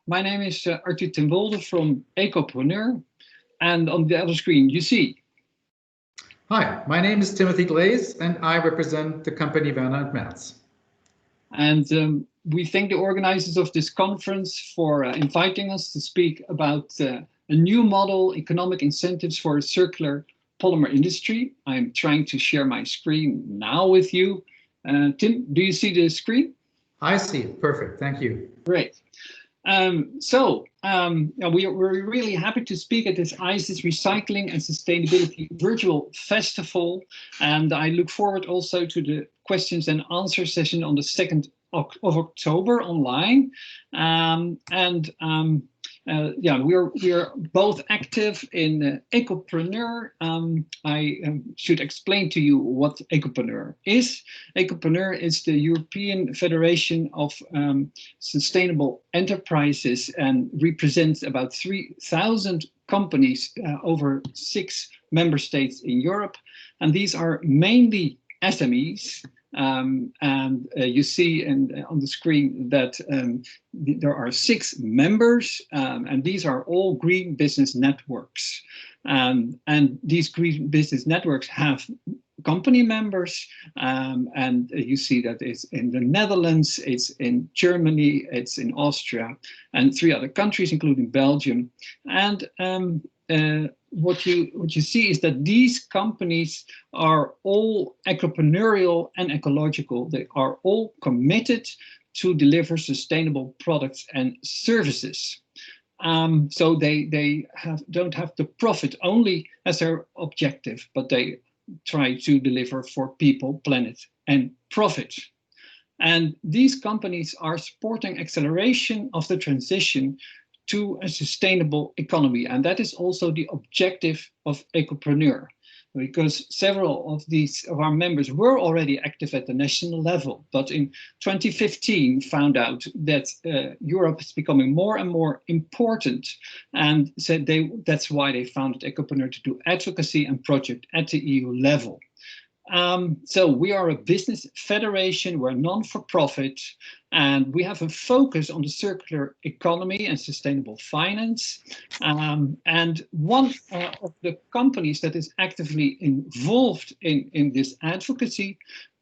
My name is Arthur ten Wolde from Ecopreneur, and on the other screen you see. Hi, my name is Timothy Glaz, and I represent the company Werner and Mertz. And we thank the organizers of this conference for inviting us to speak about a new model, economic incentives for a circular polymer industry. I'm trying to share my screen now with you. Tim, do you see the screen? I see it. Perfect. Thank you. Great. We're really happy to speak at this ICIS Recycling and Sustainability Virtual Festival, and I look forward also to the questions and answer session on the 2nd of October online. We are both active in Ecopreneur. I should explain to you what Ecopreneur is. Ecopreneur is the European Federation of Sustainable Enterprises and represents about 3,000 companies over 6 member states in Europe. And these are mainly SMEs. You see on the screen that there are 6 members, and these are all green business networks. And these green business networks have company members, and you see that it's in the Netherlands, it's in Germany, it's in Austria, and 3 other countries, including Belgium. And what you see is that these companies are all entrepreneurial and ecological. They are all committed to deliver sustainable products and services. So they don't have the profit only as their objective, but they try to deliver for people, planet, and profit. And these companies are supporting acceleration of the transition to a sustainable economy. And that is also the objective of Ecopreneur, because several of our members were already active at the national level, but in 2015 found out that Europe is becoming more and more important, and said that's why they founded Ecopreneur, to do advocacy and project at the EU level. So we are a business federation, we're non-for-profit, and we have a focus on the circular economy and sustainable finance. And one of the companies that is actively involved in this advocacy,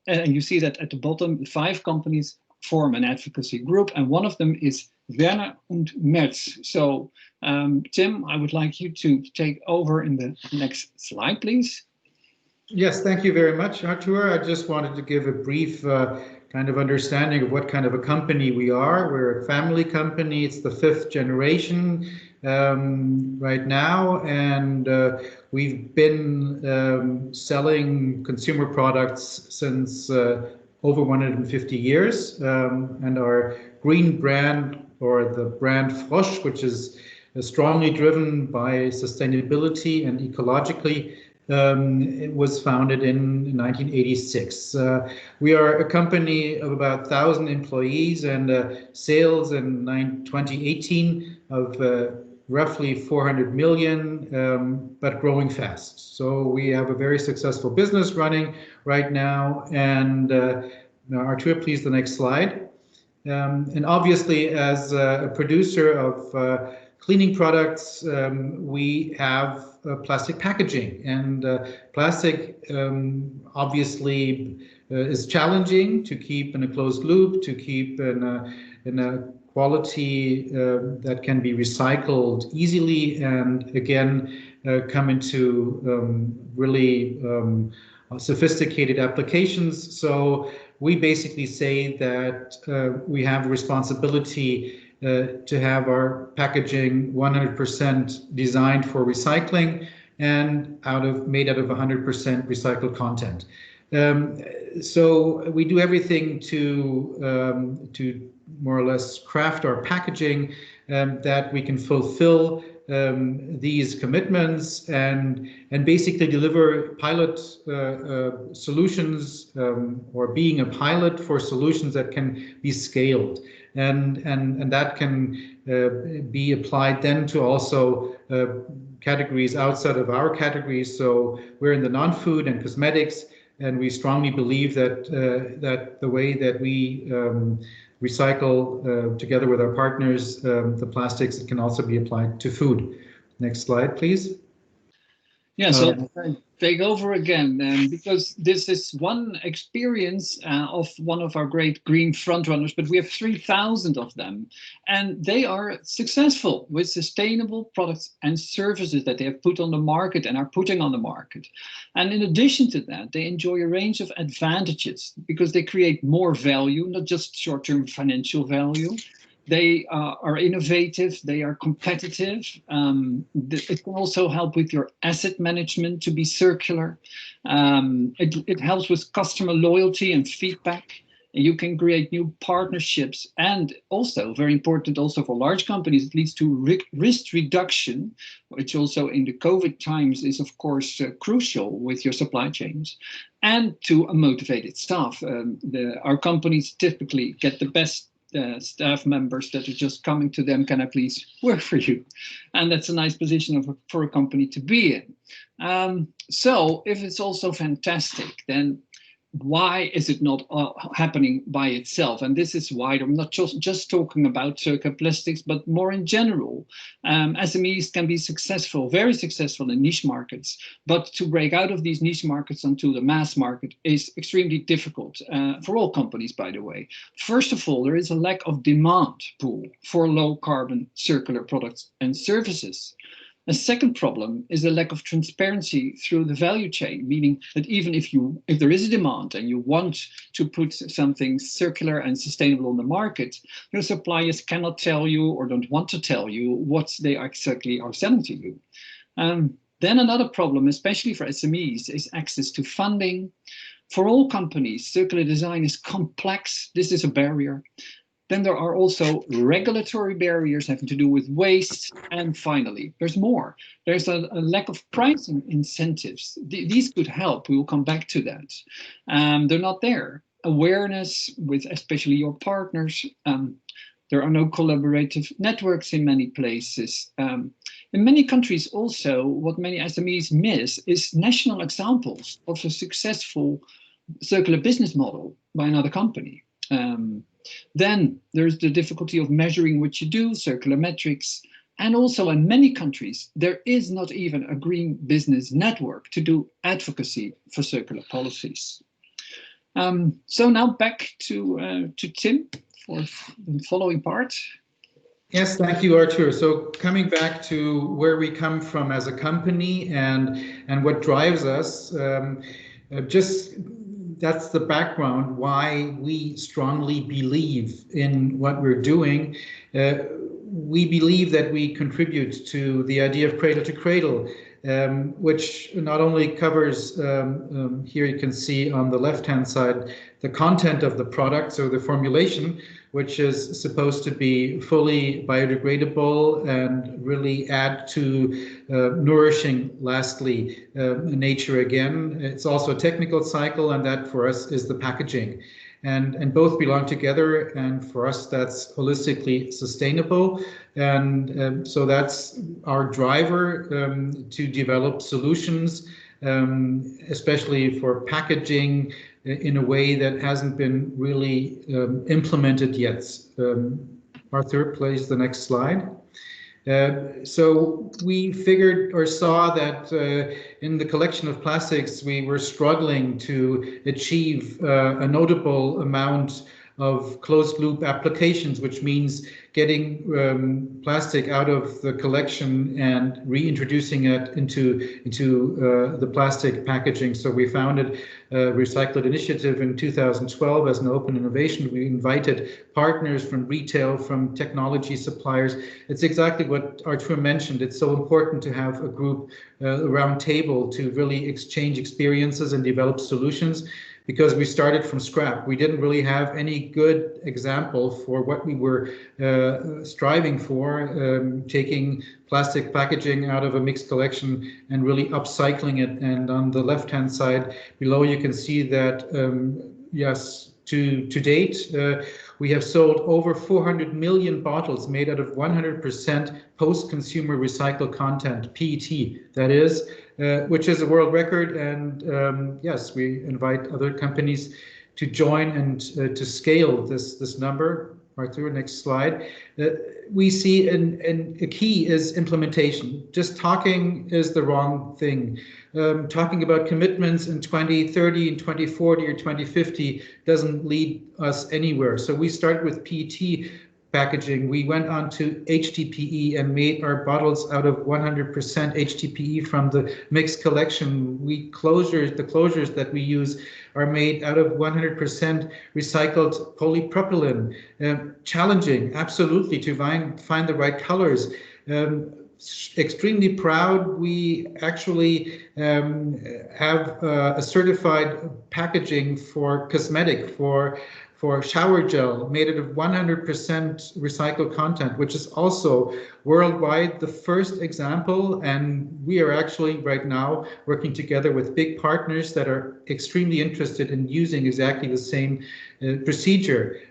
and you see that at the bottom, 5 companies form an advocacy group, and one of them is Werner and Mertz. So Tim, I would like you to take over in the next slide, please. Yes, thank you very much, Arthur. I just wanted to give a brief kind of understanding of what kind of a company we are. We're a family company. It's the 5th generation right now, and we've been selling consumer products since over 150 years. And our green brand, or the brand Frosch, which is strongly driven by sustainability and ecologically, it was founded in 1986. We are a company of about 1,000 employees and sales in 2018 of roughly 400 million, but growing fast. So we have a very successful business running right now. And Arthur, please, the next slide. And obviously, as a producer of cleaning products, we have plastic packaging, and plastic obviously is challenging to keep in a closed loop, to keep in a quality that can be recycled easily, and again come into really sophisticated applications. So we basically say that we have a responsibility to have our packaging 100% designed for recycling and made out of 100% recycled content. So we do everything to more or less craft our packaging that we can fulfill these commitments and basically deliver pilot solutions, or being a pilot for solutions that can be scaled. And that can be applied then to also categories outside of our categories. So we're in the non-food and cosmetics, and we strongly believe that that the way that we recycle together with our partners the plastics that can also be applied to food. Next slide, please. Yeah, so take over again, because this is one experience of one of our great green frontrunners, but we have 3,000 of them, and they are successful with sustainable products and services that they have put on the market and are putting on the market. And in addition to that, they enjoy a range of advantages because they create more value, not just short-term financial value. They are innovative, they are competitive. It can also help with your asset management to be circular. It helps with customer loyalty and feedback. You can create new partnerships, and also very important also for large companies, it leads to risk reduction, which also in the COVID times is of course crucial with your supply chains, and to a motivated staff. Our companies typically get the best staff members that are just coming to them, can I please work for you? And that's a nice position for a company to be in. So if it's also fantastic, then why is it not happening by itself? And this is why I'm not just talking about circular plastics, but more in general. SMEs can be successful, very successful in niche markets, but to break out of these niche markets onto the mass market is extremely difficult for all companies, by the way. First of all, there is a lack of demand pool for low carbon circular products and services. A second problem is a lack of transparency through the value chain, meaning that even if there is a demand and you want to put something circular and sustainable on the market, your suppliers cannot tell you or don't want to tell you what they exactly are selling to you. Then another problem, especially for SMEs, is access to funding. For all companies, circular design is complex. This is a barrier. Then there are also regulatory barriers having to do with waste. And finally, there's more. There's a lack of pricing incentives. These could help. We will come back to that. They're not there. Awareness with especially your partners. There are no collaborative networks in many places. In many countries also, what many SMEs miss is national examples of a successful circular business model by another company. Then there's the difficulty of measuring what you do, circular metrics, and also in many countries, there is not even a green business network to do advocacy for circular policies. So now back to Tim for the following part. Yes, thank you, Arthur. So coming back to where we come from as a company and what drives us, that's the background why we strongly believe in what we're doing. We believe that we contribute to the idea of cradle to cradle, which not only covers, here you can see on the left-hand side, the content of the product, so the formulation, which is supposed to be fully biodegradable and really add to nourishing, lastly, nature again. It's also a technical cycle, and that for us is the packaging. And both belong together, and for us that's holistically sustainable. And so that's our driver to develop solutions, especially for packaging in a way that hasn't been really implemented yet. Arthur, please, the next slide. So we figured or saw that in the collection of plastics, we were struggling to achieve a notable amount of closed loop applications, which means getting plastic out of the collection and reintroducing it into the plastic packaging. So we founded a Recycled initiative in 2012 as an open innovation. We invited partners from retail, from technology suppliers. It's exactly what Arthur mentioned. It's so important to have a group around table to really exchange experiences and develop solutions, because we started from scratch. We didn't really have any good example for what we were striving for, taking plastic packaging out of a mixed collection and really upcycling it. And on the left-hand side below, you can see that, yes, to date, we have sold over 400 million bottles made out of 100% post-consumer recycled content, PET, that is, which is a world record. And yes, we invite other companies to join and to scale this number. Arthur, next slide. We see a key is implementation. Just talking is the wrong thing. Talking about commitments in 2030 and 2040 or 2050 doesn't lead us anywhere. So we start with PET packaging. We went on to HDPE and made our bottles out of 100% HDPE from the mixed collection. The closures that we use are made out of 100% recycled polypropylene. Challenging, absolutely, to find the right colors. Extremely proud. We actually have a certified packaging for cosmetic, for shower gel made out of 100% recycled content, which is also worldwide the first example. And we are actually right now working together with big partners that are extremely interested in using exactly the same procedure.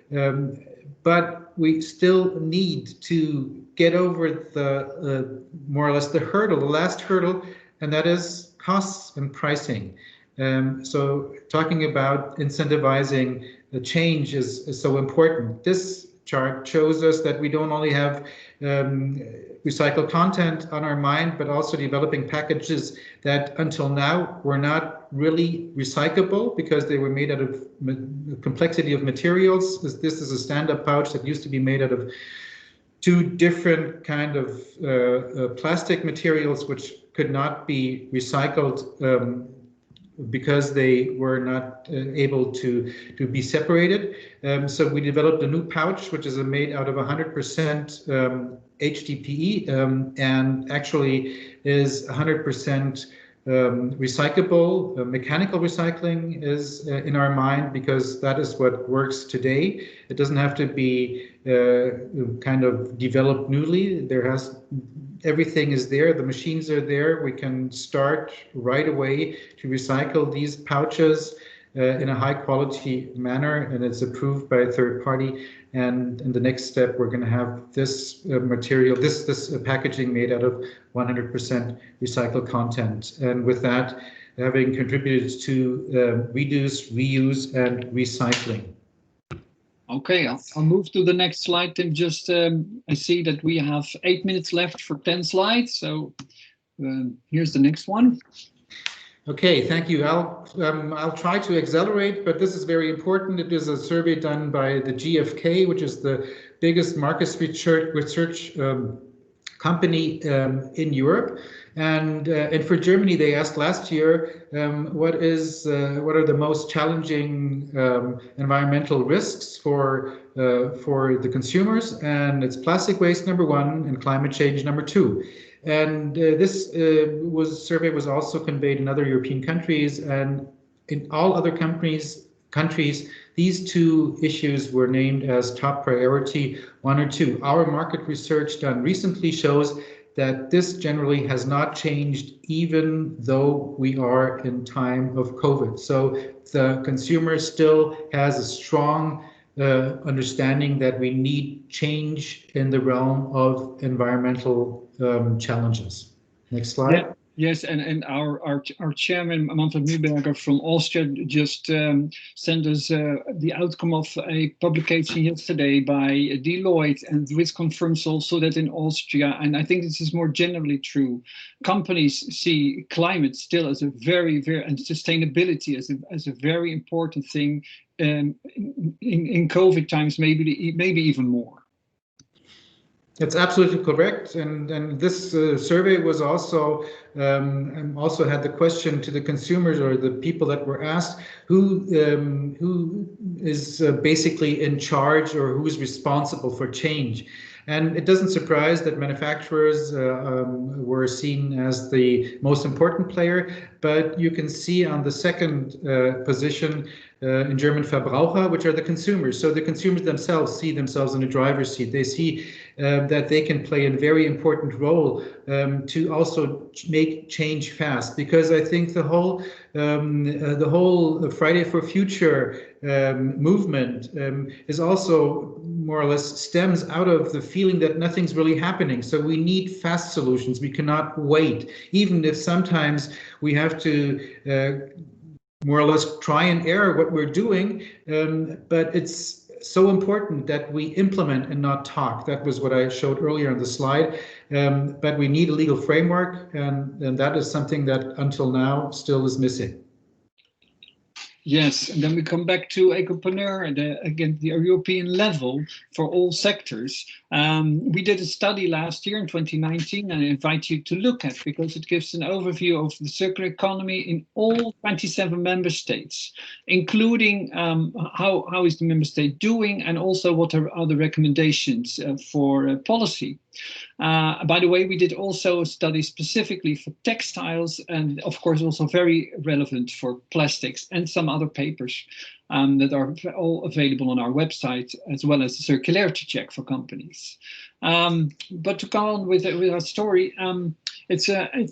But we still need to get over the more or less the last hurdle, and that is costs and pricing. So talking about incentivizing the change is so important. This chart shows us that we don't only have recycled content on our mind, but also developing packages that until now were not really recyclable because they were made out of complexity of materials. This is a stand-up pouch that used to be made out of 2 different kind of plastic materials which could not be recycled because they were not able to be separated. So we developed a new pouch, which is made out of 100% HDPE and actually is 100% recyclable. Mechanical recycling is in our mind because that is what works today. It doesn't have to be kind of developed newly. Everything is there, the machines are there. We can start right away to recycle these pouches in a high quality manner, and it's approved by a third party. And in the next step, we're going to have this material, this packaging made out of 100% recycled content. And with that, having contributed to reduce, reuse, and recycling. Okay, I'll move to the next slide, Tim. Just I see that we have 8 minutes left for 10 slides. So here's the next one. Okay, thank you. I'll try to accelerate, but this is very important. It is a survey done by the GfK, which is the biggest market research company in Europe. And for Germany, they asked last year, what are the most challenging environmental risks for the consumers? And it's plastic waste #1 and climate change #2. And this survey was also conveyed in other European countries, and in all other countries, these 2 issues were named as top priority 1 or 2. Our market research done recently shows that this generally has not changed even though we are in time of COVID. So the consumer still has a strong understanding that we need change in the realm of environmental challenges. Next slide. Yeah. Yes, and our chairman, Manfred Mühlberger from Austria, just sent us the outcome of a publication yesterday by Deloitte, and which confirms also that in Austria, and I think this is more generally true, companies see climate still as a very, and sustainability as a very important thing in COVID times, maybe even more. That's absolutely correct, and this survey was also had the question to the consumers or the people that were asked who is basically in charge or who is responsible for change. And it doesn't surprise that manufacturers were seen as the most important player, but you can see on the second position in German Verbraucher, which are the consumers. So the consumers themselves see themselves in the driver's seat. They see that they can play a very important role to also make change fast, because I think the whole Friday for Future movement is also more or less stems out of the feeling that nothing's really happening. So we need fast solutions. We cannot wait, even if sometimes we have to more or less try and error what we're doing, but it's so important that we implement and not talk. That was what I showed earlier on the slide. But we need a legal framework, and that is something that until now still is missing. Yes, and then we come back to Ecopreneur, and again, the European level for all sectors. We did a study last year in 2019, and I invite you to look at, because it gives an overview of the circular economy in all 27 member states, including how is the member state doing, and also what are the recommendations for policy. By the way, we did also a study specifically for textiles, and of course also very relevant for plastics, and some other papers that are all available on our website, as well as the circularity check for companies. But to go on with our story, it's I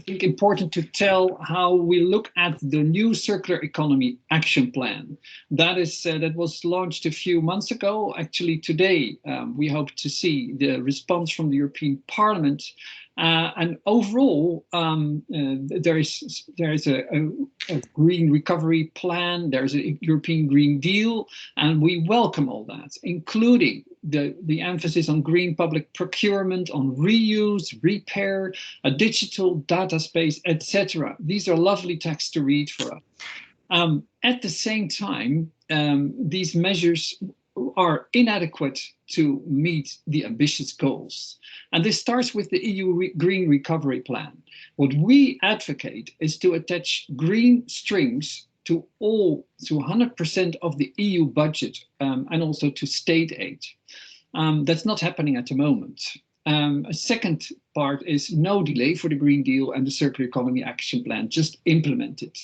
think important to tell how we look at the new circular economy action plan. That was launched a few months ago. Actually, today we hope to see the response from the European Parliament. And overall, there is a green recovery plan. There's a European Green Deal, and we welcome all that, including the emphasis on green public procurement, on reuse, repair, a digital data space, etc. These are lovely texts to read for us. At the same time, these measures are inadequate to meet the ambitious goals. And this starts with the EU Green Recovery Plan. What we advocate is to attach green strings to 100% of the EU budget, and also to state aid. That's not happening at the moment. A second part is no delay for the Green Deal and the Circular Economy Action Plan, just implement it.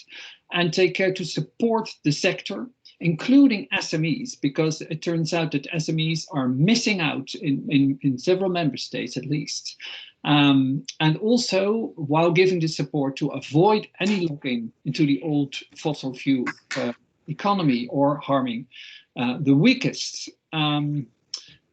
And take care to support the sector, including SMEs, because it turns out that SMEs are missing out in several member states at least. And also, while giving the support to avoid any lock-in into the old fossil fuel economy or harming the weakest. And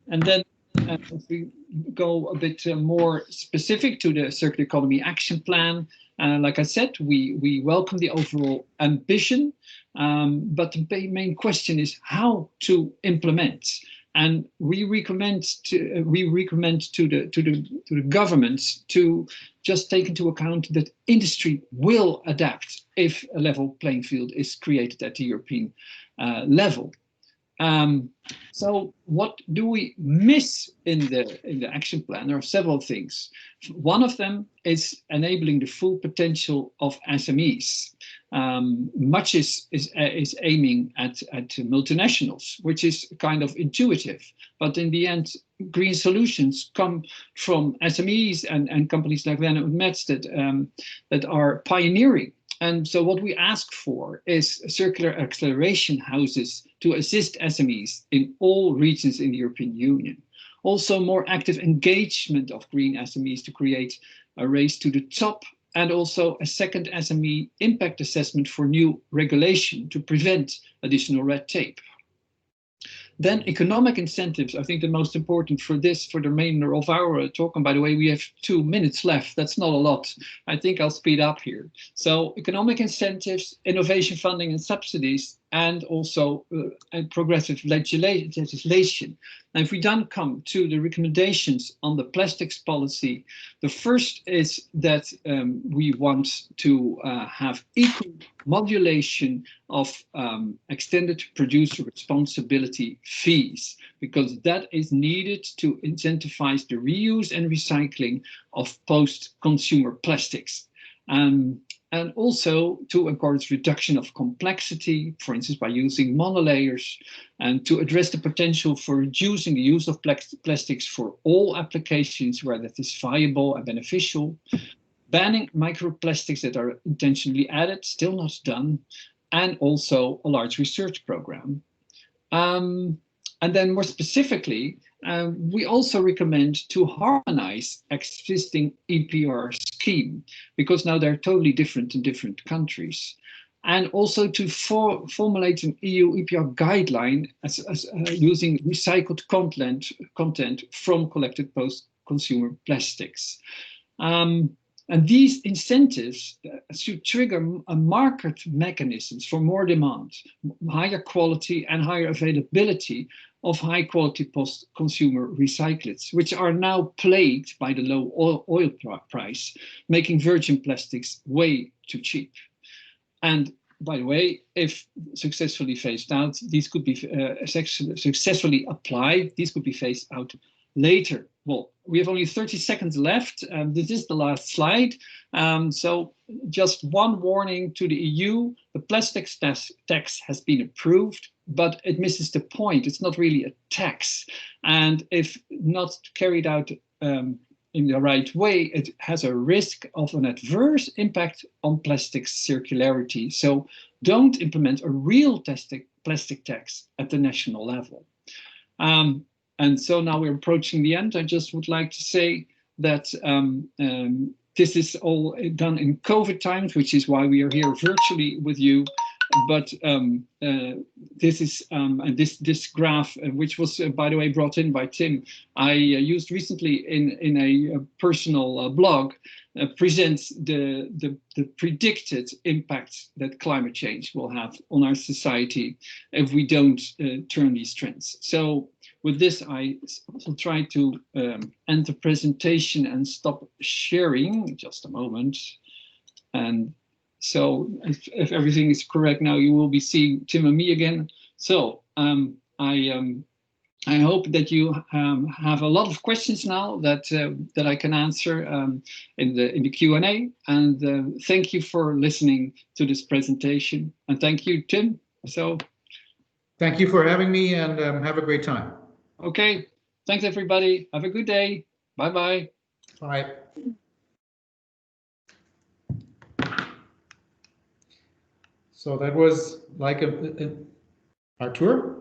then if we go a bit more specific to the Circular Economy Action Plan, like I said, we welcome the overall ambition, but the main question is how to implement. And we recommend to the governments to just take into account that industry will adapt if a level playing field is created at the European level. So what do we miss in the action plan? There are several things. One of them is enabling the full potential of SMEs. Much is aiming at multinationals, which is kind of intuitive. But in the end, green solutions come from SMEs and companies like Werner and Mertz that are pioneering. And so what we ask for is circular acceleration houses to assist SMEs in all regions in the European Union. Also more active engagement of green SMEs to create a race to the top, and also a second SME impact assessment for new regulation to prevent additional red tape. Then economic incentives, I think the most important for the remainder of our talk. And by the way, we have 2 minutes left. That's not a lot. I think I'll speed up here. So economic incentives, innovation funding and subsidies, and also progressive legislation. And if we then come to the recommendations on the plastics policy, the first is that we want to have equal modulation of extended producer responsibility fees, because that is needed to incentivize the reuse and recycling of post-consumer plastics. And also to encourage reduction of complexity, for instance, by using monolayers, and to address the potential for reducing the use of plastics for all applications where that is viable and beneficial. Banning microplastics that are intentionally added, still not done, and also a large research program. And then more specifically, we also recommend to harmonize existing EPR scheme, because now they're totally different in different countries. And also to formulate an EU EPR guideline as using recycled content from collected post-consumer plastics. And these incentives should trigger a market mechanisms for more demand, higher quality and higher availability of high quality post-consumer recyclates, which are now plagued by the low oil price, making virgin plastics way too cheap. And by the way, if successfully phased out, these could be successfully applied, these could be phased out later. Well, we have only 30 seconds left. This is the last slide. So just one warning to the EU, the plastics tax has been approved, but it misses the point. It's not really a tax. And if not carried out in the right way, it has a risk of an adverse impact on plastics circularity. So don't implement a real plastic tax at the national level. And so now we're approaching the end. I just would like to say that this is all done in COVID times, which is why we are here virtually with you. But this is and this graph, which was by the way brought in by Tim, I used recently in a personal blog, presents the predicted impact that climate change will have on our society if we don't turn these trends. So with this, I will try to end the presentation and stop sharing. Just a moment. And so if everything is correct now, you will be seeing Tim and me again. So I hope that you have a lot of questions now that that I can answer in the Q&A. And thank you for listening to this presentation. And thank you, Tim. So thank you for having me, and have a great time. Okay, thanks everybody. Have a good day. Bye-bye. Bye. So that was like our tour.